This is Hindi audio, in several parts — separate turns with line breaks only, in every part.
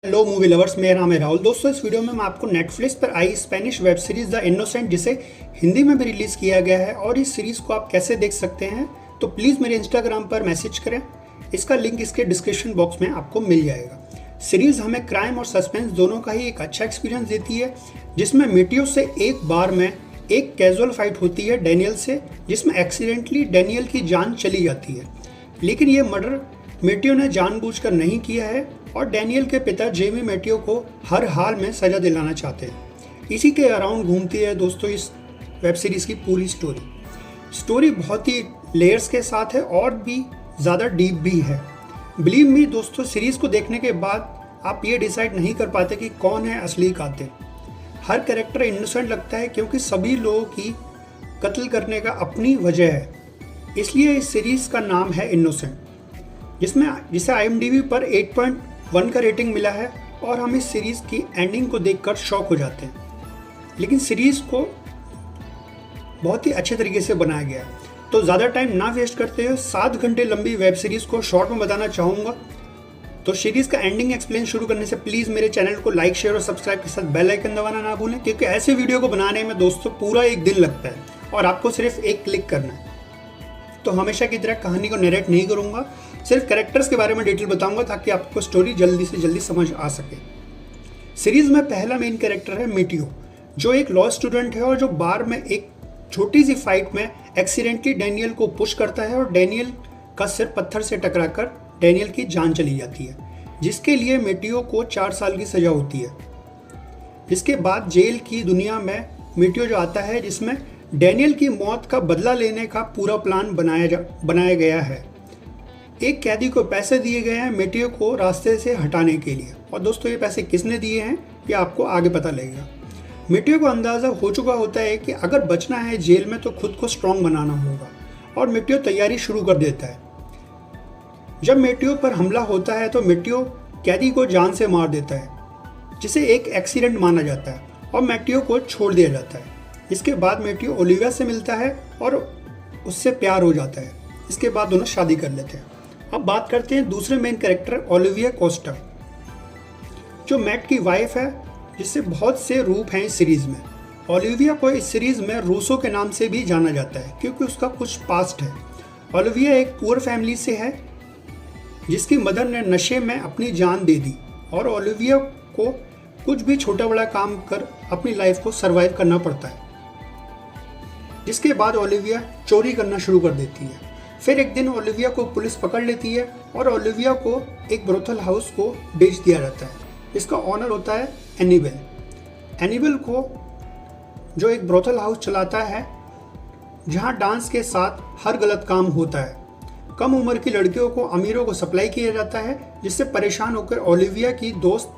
हेलो मूवी लवर्स, मेरा नाम है राहुल। दोस्तों, इस वीडियो में मैं आपको नेटफ्लिक्स पर आई Spanish web series the Innocent, जिसे हिंदी में भी रिलीज़ किया गया है, और इस सीरीज़ को आप कैसे देख सकते हैं तो प्लीज़ मेरे इंस्टाग्राम पर मैसेज करें। इसका लिंक इसके डिस्क्रिप्शन बॉक्स में आपको मिल जाएगा। सीरीज़ हमें क्राइम और सस्पेंस दोनों का ही एक अच्छा एक्सपीरियंस देती है, जिसमें मेटियो से एक बार में एक कैजुअल फाइट होती है डैनियल से, जिसमें एक्सीडेंटली डैनियल की जान चली जाती है। लेकिन ये मर्डर मेटियो ने जानबूझकर नहीं किया है और डैनियल के पिता जेमी मेटियो को हर हाल में सजा दिलाना चाहते हैं। इसी के अराउंड घूमती है दोस्तों इस वेब सीरीज़ की पूरी स्टोरी बहुत ही लेयर्स के साथ है और भी ज़्यादा डीप भी है। बिलीव मी दोस्तों, सीरीज़ को देखने के बाद आप ये डिसाइड नहीं कर पाते कि कौन है असली कातिल। हर कैरेक्टर इनोसेंट लगता है क्योंकि सभी लोगों की कत्ल करने का अपनी वजह है, इसलिए इस सीरीज़ का नाम है इनोसेंट, जिसे IMDb पर 8.1 का रेटिंग मिला है। और हम इस सीरीज़ की एंडिंग को देखकर शॉक हो जाते हैं, लेकिन सीरीज़ को बहुत ही अच्छे तरीके से बनाया गया है। तो ज़्यादा टाइम ना वेस्ट करते हुए 7 घंटे लंबी वेब सीरीज़ को शॉर्ट में बताना चाहूँगा। तो सीरीज़ का एंडिंग एक्सप्लेन शुरू करने से प्लीज़ मेरे चैनल को लाइक, शेयर और सब्सक्राइब के साथ बेल आइकन दबाना ना भूलें, क्योंकि ऐसे वीडियो को बनाने में दोस्तों पूरा एक दिन लगता है और आपको सिर्फ एक क्लिक करना है। तो हमेशा की तरह कहानी को नरेट नहीं करूँगा, सिर्फ कैरेक्टर्स के बारे में डिटेल बताऊंगा ताकि आपको स्टोरी जल्दी से जल्दी समझ आ सके। सीरीज में पहला मेन कैरेक्टर है मेटियो, जो एक लॉ स्टूडेंट है और जो बार में एक छोटी सी फाइट में एक्सीडेंटली डैनियल को पुश करता है और डैनियल का सिर पत्थर से टकराकर डैनियल की जान चली जाती है, जिसके लिए मेटियो को 4 साल की सजा होती है। जिसके बाद जेल की दुनिया में मेटियो जो आता है, जिसमें डैनियल की मौत का बदला लेने का पूरा प्लान बनाया गया है। एक कैदी को पैसे दिए गए हैं मेटियो को रास्ते से हटाने के लिए, और दोस्तों ये पैसे किसने दिए हैं ये आपको आगे पता लगेगा। मेटियो को अंदाज़ा हो चुका होता है कि अगर बचना है जेल में तो खुद को स्ट्रांग बनाना होगा, और मेटियो तैयारी शुरू कर देता है। जब मेटियो पर हमला होता है तो मेटियो कैदी को जान से मार देता है, जिसे एक एक्सीडेंट माना जाता है, और मेटियो को छोड़ दिया जाता है। इसके बाद मेटियो ओलिविया से मिलता है और उससे प्यार हो जाता है। इसके बाद दोनों शादी कर लेते हैं। अब बात करते हैं दूसरे मेन कैरेक्टर ओलिविया कोस्टा, जो मैट की वाइफ है, जिससे बहुत से रूप हैं इस सीरीज़ में। ओलिविया को इस सीरीज़ में रूसो के नाम से भी जाना जाता है क्योंकि उसका कुछ पास्ट है। ओलिविया एक पुअर फैमिली से है, जिसकी मदर ने नशे में अपनी जान दे दी, और ओलिविया को कुछ भी छोटा बड़ा काम कर अपनी लाइफ को सर्वाइव करना पड़ता है। जिसके बाद ओलिविया चोरी करना शुरू कर देती है। फिर एक दिन ओलिविया को पुलिस पकड़ लेती है और ओलिविया को एक ब्रोथल हाउस को बेच दिया जाता है। इसका ऑनर होता है एनिबल को, जो एक ब्रोथल हाउस चलाता है जहां डांस के साथ हर गलत काम होता है। कम उम्र की लड़कियों को अमीरों को सप्लाई किया जाता है, जिससे परेशान होकर ओलिविया की दोस्त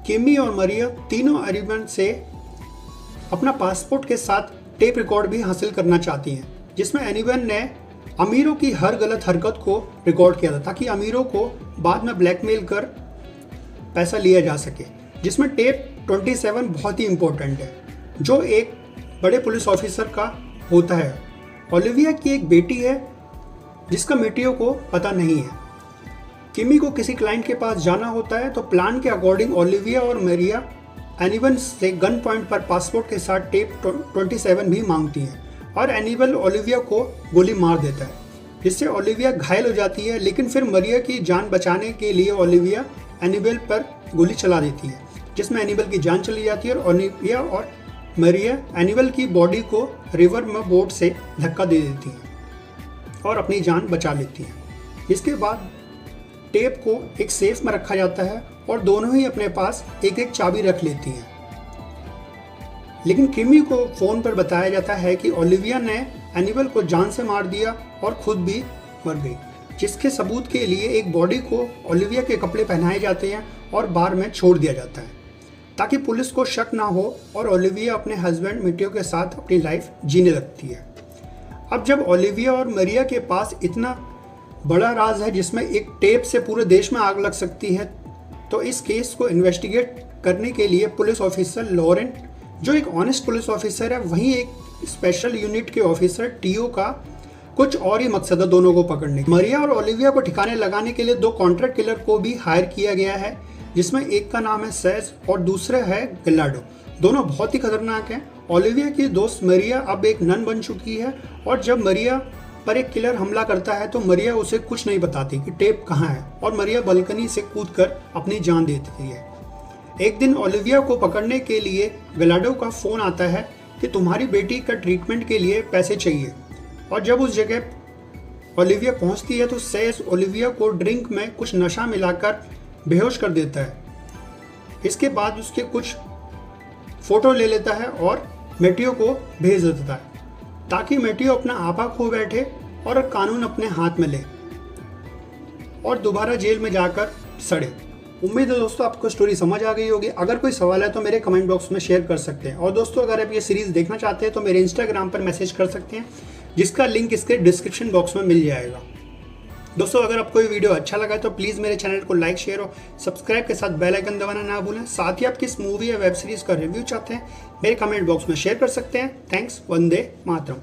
किमी और मरिया तीनों एनिबल से अपना पासपोर्ट के साथ टेप रिकॉर्ड भी हासिल करना चाहती हैं, जिसमें एनिबल ने अमीरों की हर गलत हरकत को रिकॉर्ड किया था ताकि अमीरों को बाद में ब्लैकमेल कर पैसा लिया जा सके। जिसमें टेप 27 बहुत ही इम्पोर्टेंट है, जो एक बड़े पुलिस ऑफिसर का होता है। ओलिविया की एक बेटी है जिसका मेटियो को पता नहीं है। किमी को किसी क्लाइंट के पास जाना होता है, तो प्लान के अकॉर्डिंग ओलिविया और मरिया एनिबल से गन पॉइंट पर पासपोर्ट के साथ टेप 27 भी मांगती हैं, और एनिबल ओलिविया को गोली मार देता है, जिससे ओलिविया घायल हो जाती है। लेकिन फिर मरिया की जान बचाने के लिए ओलिविया एनिबल पर गोली चला देती है, जिसमें एनिबल की जान चली जाती है, और ओलिविया और मरिया एनिबल की बॉडी को रिवर में बोट से धक्का दे देती है और अपनी जान बचा लेती है। इसके बाद टेप को एक सेफ में रखा जाता है और दोनों ही अपने पास एक एक चाबी रख लेती हैं। लेकिन किमी को फ़ोन पर बताया जाता है कि ओलिविया ने एनिबल को जान से मार दिया और खुद भी मर गई, जिसके सबूत के लिए एक बॉडी को ओलिविया के कपड़े पहनाए जाते हैं और बार में छोड़ दिया जाता है, ताकि पुलिस को शक ना हो और ओलिविया अपने हस्बैंड मेटियो के साथ अपनी लाइफ जीने लगती है। अब जब ओलिविया और मरिया के पास इतना बड़ा राज है जिसमें एक टेप से पूरे देश में आग लग सकती है, तो इस केस को इन्वेस्टिगेट करने के लिए पुलिस ऑफिसर लॉरेंट, जो एक ऑनेस्ट पुलिस ऑफिसर है, वहीं एक स्पेशल यूनिट के ऑफिसर टीओ का कुछ और ही मकसद है दोनों को पकड़ने। मरिया और ओलिविया को ठिकाने लगाने के लिए 2 कॉन्ट्रैक्ट किलर को भी हायर किया गया है, जिसमें एक का नाम है सेज और दूसरा है गिलार्डो। दोनों बहुत ही खतरनाक हैं। ओलिविया की दोस्त मरिया अब एक नन बन चुकी है और जब मरिया पर एक किलर हमला करता है तो मरिया उसे कुछ नहीं बताती कि टेप कहाँ है और मरिया बालकनी से कूदकर अपनी जान दे देती है। एक दिन ओलिविया को पकड़ने के लिए गिलार्डो का फोन आता है कि तुम्हारी बेटी का ट्रीटमेंट के लिए पैसे चाहिए और जब उस जगह ओलिविया पहुंचती है तो सेज ओलिविया को ड्रिंक में कुछ नशा मिलाकर बेहोश कर देता है। इसके बाद उसके कुछ फोटो ले लेता है और मेटियो को भेज देता है ताकि मेटियो अपना आपा खो बैठे और कानून अपने हाथ में ले और दोबारा जेल में जाकर सड़े। उम्मीद है दोस्तों आपको स्टोरी समझ आ गई होगी। अगर कोई सवाल है तो मेरे कमेंट बॉक्स में शेयर कर सकते हैं और दोस्तों अगर आप ये सीरीज़ देखना चाहते हैं तो मेरे इंस्टाग्राम पर मैसेज कर सकते हैं जिसका लिंक इसके डिस्क्रिप्शन बॉक्स में मिल जाएगा। दोस्तों अगर आपको ये वीडियो अच्छा लगा तो प्लीज़ मेरे चैनल को लाइक शेयर और सब्सक्राइब के साथ बेल आइकन दबाना ना भूलें। साथ ही आप किस मूवी या वेब सीरीज़ का रिव्यू चाहते हैं मेरे कमेंट बॉक्स में शेयर कर सकते हैं। थैंक्स। वंदे मातरम।